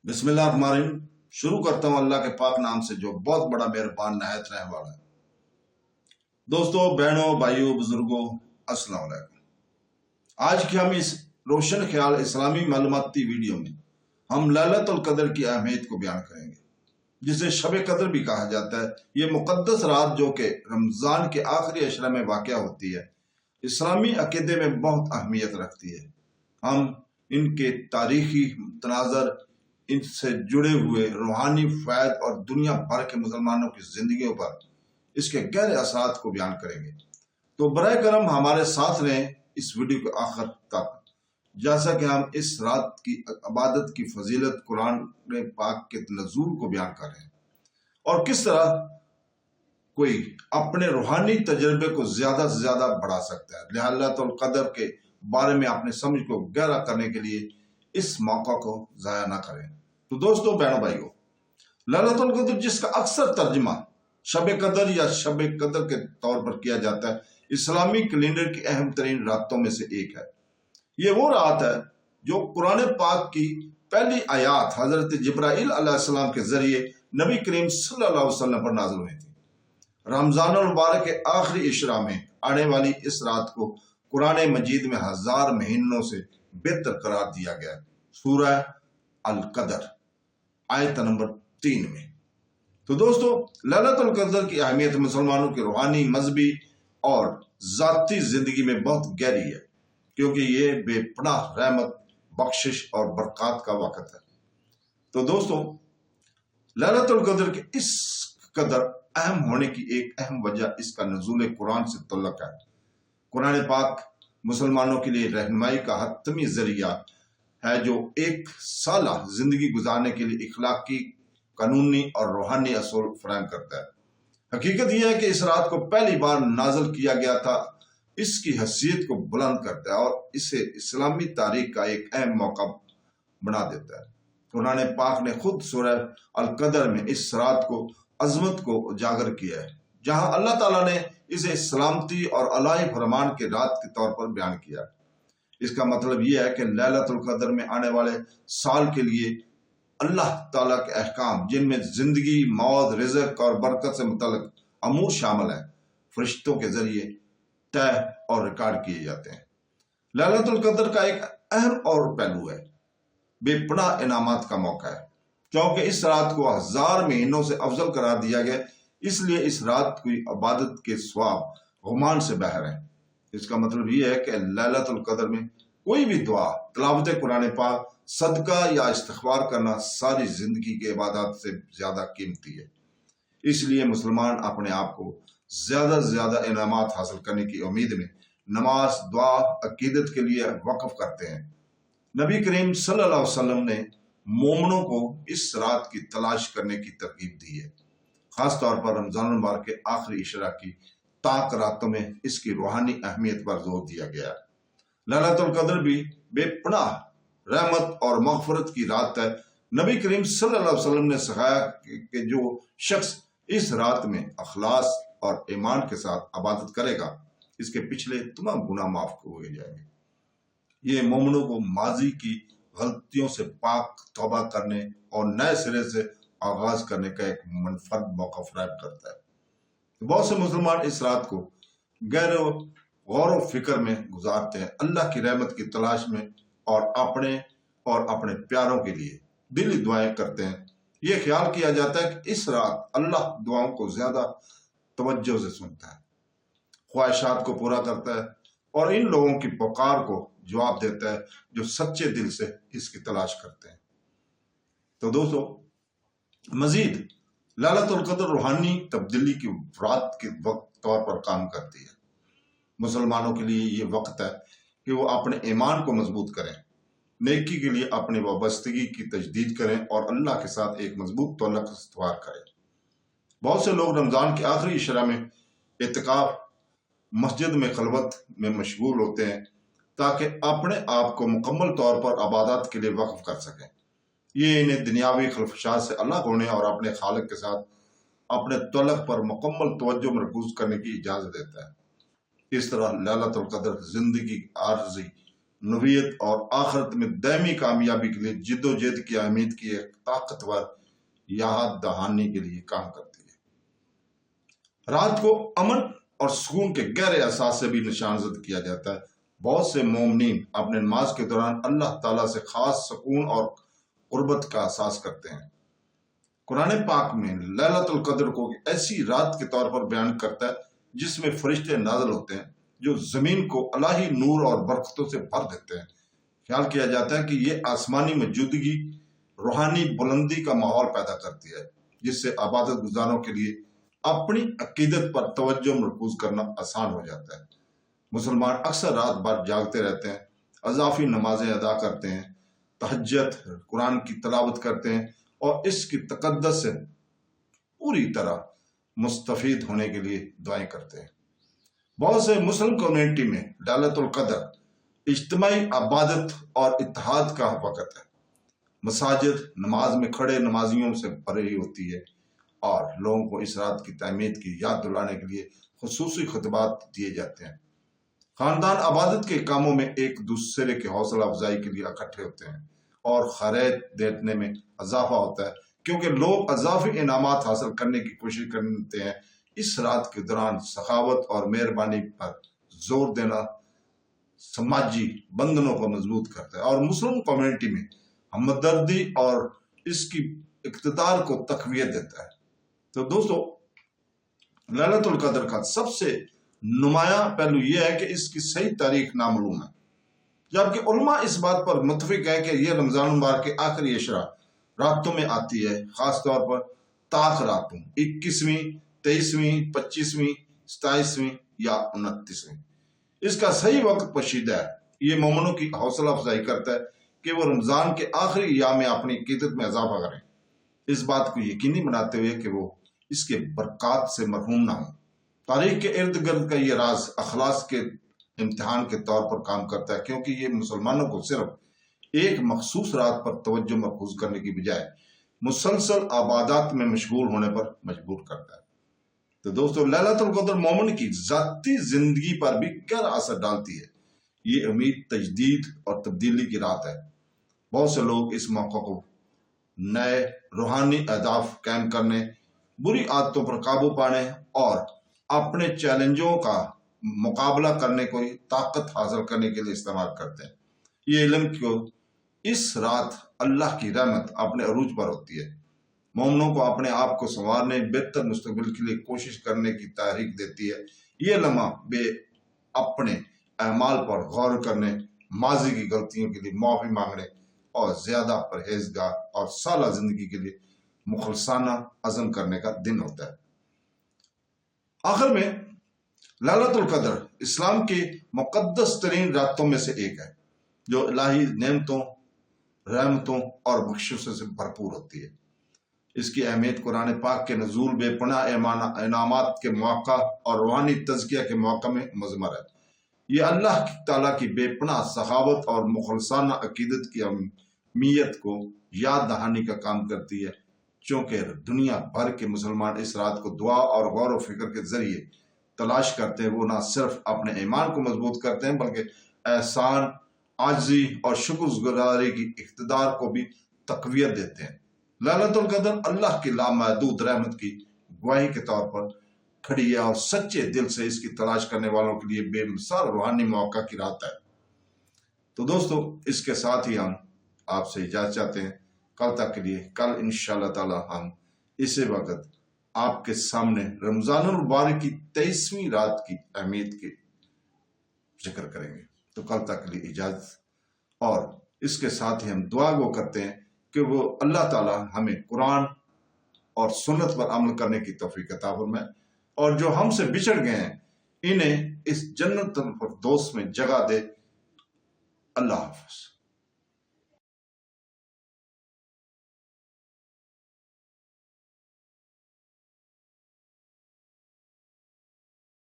बिस्मिल्लाहिर्रहमानिर्रहीम। शुरू करता हूँ अल्लाह के पाक नाम से जो बहुत बड़ा मेहरबान नहायत रहने वाला है। दोस्तों, बहनों, भाइयों, बुजुर्गों, अस्सलाम वालेकुम। आज की हम इस रोशन ख्याल इस्लामी मालूमाती वीडियो में हम लैलतुल कदर की अहमियत को बयान करेंगे, जिसे शब कदर भी कहा जाता है। ये मुकद्दस रात जो कि रमज़ान के आखिरी अशरा में वाक़या होती है, इस्लामी अक़ीदे में बहुत अहमियत रखती है। हम इनके तारीखी तनाज़र, इनसे जुड़े हुए रूहानी फ़ैद और दुनिया भर के मुसलमानों की ज़िंदगियों पर इसके गहरे असरात को बयान करेंगे। तो बराए करम हमारे साथ रहें इस वीडियो के आखिर तक, जैसा कि हम इस रात की इबादत की फजीलत कुरान पाक के नज़ूल को बयान कर रहे हैं और किस तरह कोई अपने रूहानी तजर्बे को ज़्यादा से ज़्यादा बढ़ा सकता है। लैलतुल कदर के बारे में अपने समझ को गहरा करने के लिए इस मौका को ज़ाया ना करें। तो दोस्तों, बहनों, भाइयों, लैलतुल कदर जिसका अक्सर तर्जुमा शब कदर या शब कदर के तौर पर किया जाता है, इस्लामी कैलेंडर की अहम तरीन रातों में से एक है। ये वो रात है जो कुरान पाक की पहली आयात हजरत जिब्राइल अलैहिस्सलाम के जरिए नबी करीम सल्लल्लाहु अलैहि वसल्लम पर नाज़िल हुई थी। रमजानुल मुबारक के आखिरी इशरा में आने वाली इस रात को कुरान मजीद में 1000 महीनों से बेहतर करार दिया गया है। सूरह अल कदर आयत नंबर 3 में। तो दोस्तों, लैलतुल कदर की अहमियत मुसलमानों की रूहानी, मजहबी और जाती जिंदगी में बहुत गहरी है, क्योंकि ये बेपनाह रहमत, बख्शिश और बरकत का वक्त है। तो दोस्तों, लैलतुल कदर के इस कदर अहम होने की एक अहम वजह इसका नुज़ूल कुरान से तल्लुक़ है। कुरान पाक मुसलमानों के लिए रहनुमाई का हतमी जरिया है, जो एक साला जिंदगी गुजारने के लिए इखलाकी, कानूनी और रूहानी असूल फराहम करता है। हकीकत यह है कि इस रात को पहली बार नाज़िल किया गया था, इसकी हैसियत को बुलंद करता है और इसे इस्लामी तारीख का एक अहम मौका बना देता है। कुरान पाक ने खुद सूरह अल कदर में इस रात को अजमत को उजागर किया है, जहां अल्लाह ताला ने इसे सलामती और अलाई फरमान के रात के तौर पर बयान किया। इसका मतलब यह है कि लैलतुल कदर में आने वाले साल के लिए अल्लाह ताला के अहकाम, जिनमें जिंदगी, मौत, रिज़्क और बरकत से मुतल्लिक अमूर शामिल है, फरिश्तों के जरिए तय और रिकॉर्ड किए जाते हैं। लैलतुल कदर का एक अहम और पहलू है, बेपनाह इनामात का मौका है। क्योंकि इस रात को 1000 महीनों से अफजल करार दिया गया, इसलिए इस रात की इबादत के सवाब गुमान से बहर है। इसका मतलब यह है कि लैलतुल कदर में कोई भी दुआ, तिलावत कुरान पाक, सदका या इस्तिग़फ़ार करना सारी जिंदगी के इबादत से ज्यादा कीमती है। इसलिए मुसलमान अपने आप को ज्यादा से ज्यादा इनामात हासिल करने की उम्मीद में नमाज, दुआ, अकीदत के लिए वक्फ करते हैं। नबी करीम सल्लल्लाहु अलैहि वसल्लम ने मोमिनों को इस रात की तलाश करने की तरकीब दी है। खास तौर पर रमजान मुबारक के आखिरी इशरा की ताक रातों में इसकी रूहानी अहमियत पर जोर दिया गया। लैलतुल कदर भी बेपनाह रहमत और मग़फ़िरत की रात है। नबी करीम सल्लल्लाहु अलैहि वसल्लम ने सिखाया कि जो शख्स इस रात में अखलास और ईमान के साथ इबादत करेगा, इसके पिछले तमाम गुनाह माफ किए जाएंगे। ये मोमिनों को माजी की गलतियों से पाक तौबा करने और नए सिरे से आगाज करने का एक मनफरद मौका फराहम करता है। बहुत से मुसलमान इस रात को गौर व फिक्र में गुजारते हैं, अल्लाह की रहमत की तलाश में और अपने प्यारों के लिए दिली दुआएं करते हैं। ये ख्याल किया जाता है कि इस रात अल्लाह दुआओं को ज्यादा तवज्जो से सुनता है, ख्वाहिशात को पूरा करता है और इन लोगों की पुकार को जवाब देता है जो सच्चे दिल से इसकी तलाश करते हैं। तो दोस्तों, मजीद लैलतुल कदर रूहानी तब्दीली की रात के वक्त तौर पर काम करती है। मुसलमानों के लिए ये वक्त है कि वो अपने ईमान को मजबूत करें, नेकी के लिए अपनी वाबस्तगी की तजदीद करें और अल्लाह के साथ एक मजबूत तल्लुक़ इस्तवार करें। बहुत से लोग रमज़ान के आखिरी इशरा में इत्तिकाफ, मस्जिद में खलवत में मशगूल होते हैं ताकि अपने आप को मुकम्मल तौर पर इबादत के लिए वक्फ कर सकें। ये इन्हें दुनियावी खलफशात से अलग होने और अपने खालिक के साथ अपने तल्लुक़ पर मुकम्मल तवज्जो मरकूज करने की इजाज़त देता है। इस तरह लैलतुल कदर जिंदगी आरजी नबूवत और आखिरत में दायमी कामयाबी के लिए जिद्दोजहद की अहमियत की एक ताकतवर याद दहानी के लिए काम करती है। रात को अमन और सुकून के गहरे एहसास से भी निशानजद किया जाता है। बहुत से मोमिनीन अपने नमाज के दौरान अल्लाह ताला से खास सुकून और कुर्बत का एहसास करते हैं। कुरान पाक में लैलतुल कद्र को ऐसी रात के तौर पर बयान करता है जिसमें फरिश्ते नाज़िल होते हैं जो जमीन को इलाही नूर और बरकतों से भर देते हैं। ख्याल किया जाता है कि ये आसमानी मौजूदगी रूहानी बुलंदी का माहौल पैदा करती है जिससे इबादत गुजारों के लिए अपनी अकीदत पर तवज्जो मरकूज करना आसान हो जाता है। मुसलमान अक्सर रात भर जागते रहते हैं, अज़ाफ़ी नमाजें अदा करते हैं, तहज्जुद कुरान की तलावत करते हैं और इसकी तक़द्दुस से पूरी तरह मुस्तफ़ीद होने के लिए दुआएं करते हैं। बहुत से मुस्लिम कम्युनिटी में लैलतुल कद्र इज्तिमाई इबादत और इत्तेहाद का वक़्त है। मसाजिद नमाज में खड़े नमाजियों से भरी होती है और लोगों को इस रात की तहमीद की याद दिलाने के लिए खुसूसी खुतबात दिए जाते हैं। खानदान इबादत के कामों में एक दूसरे की हौसला अफजाई के लिए इकट्ठे होते हैं और खैरियत देने में इजाफा होता है क्योंकि लोग अज़ाफ़ी इनामात हासिल करने की कोशिश करते हैं। इस रात के दौरान सखावत और मेहरबानी पर जोर देना समाजी बंधनों को मजबूत करता है और मुस्लिम कम्युनिटी में हमदर्दी और इसकी इक़्तिदार को तक़वियत देता है। तो दोस्तों, लैलतुल कद्र का सबसे नुमाया पहलू यह है कि इसकी सही तारीख नामालूम है, जबकि उलमा इस बात पर मुत्तफिक है कि यह रमजान मुबारक के आखिरी अशरा रातों में आती है, खास तौर पर ताक रातों 21वीं, 23वीं, 25वीं, 27वीं या 29वीं। इसका सही वक्त पोशीदा है। ये मोमिनों की हौसला अफजाई करता है कि वो रमजान के आखिरी या में अपनी अकीदत में इजाफा करें, इस बात को यकीनी बनाते हुए कि वो इसके बरक़ात से महरूम ना हो। तारीख के इर्द गिर्द का ये राज अखलास के इम्तिहान के तौर पर काम करता है क्योंकि ये मुसलमानों को सिर्फ एक मखसूस रात पर तवज्जो मरकूज करने की बजाय मुसलसल आबादात में मशगूल होने पर मजबूर करता है। तो दोस्तों, लैलतुल कद्र मोमिन की ज़ाती जिंदगी पर भी गहरा असर डालती है। ये उम्मीद, तजदीद और तब्दीली की रात है। बहुत से लोग इस मौके को नए रूहानी अहदाफ कायम करने, बुरी आदतों पर काबू पाने और अपने चैलेंजों का मुकाबला करने को ताकत हासिल करने के लिए इस्तेमाल करते हैं। ये इल्म को इस रात अल्लाह की रहमत अपने अरूज पर होती है। मोमिनों को अपने आप को संवारने, बेहतर मुस्तकबिल के लिए कोशिश करने की तहरीक देती है। ये लम्हा बे अपने अमाल पर गौर करने, माजी की गलतियों के लिए माफ़ी मांगने और ज़्यादा परहेजगार और साला जिंदगी के लिए मुखलसाना अज़म करने का दिन होता है। आखिर में लैलतुल कद्र इस्लाम की मुक़द्दस तरीन रातों में से एक है जो इलाही नेमतों, रहमतों और बख्शिशों से भरपूर होती है। इसकी अहमियत कुरान पाक के नज़ूल, बेपनाह इनामात के मौका और रूहानी तज़किया के मौका में मज़मर है। ये अल्लाह ताला की बेपनाह सखावत और मुखलसाना अकीदत की अहमियत को याद दहानी का काम करती है, चूँकि दुनिया भर के मुसलमान इस रात को दुआ और गौर व फिक्र के जरिए तलाश करते हैं। वो न सिर्फ अपने ईमान को मजबूत करते हैं बल्कि एहसान, आजिज़ी और शुक्रगुजारी की इक़्तिदार को भी तक़वियत देते हैं। लैलतुल कद्र अल्लाह की लामहदूद रहमत की गवाही के तौर पर खड़ी है और सच्चे दिल से इसकी तलाश करने वालों के लिए बेमिसाल रूहानी मौका की रात है। तो दोस्तों, इसके साथ ही हम आपसे इजाज़त चाहते हैं। कल तक के लिए, कल इंशाअल्लाह ताला हम इसी वक्त आपके सामने रमज़ानुल मुबारक की 23वीं रात की अहमियत की जिक्र करेंगे। तो कल तक के लिए इजाज़त, और इसके साथ ही हम दुआ वो करते हैं कि वो अल्लाह ताला हमें कुरान और सुन्नत पर अमल करने की तौफीक अता फरमाए और जो हमसे बिछड़ गए हैं इन्हें इस जन्नतुल फिरदौस में जगह दे। अल्लाह हाफ़िज़।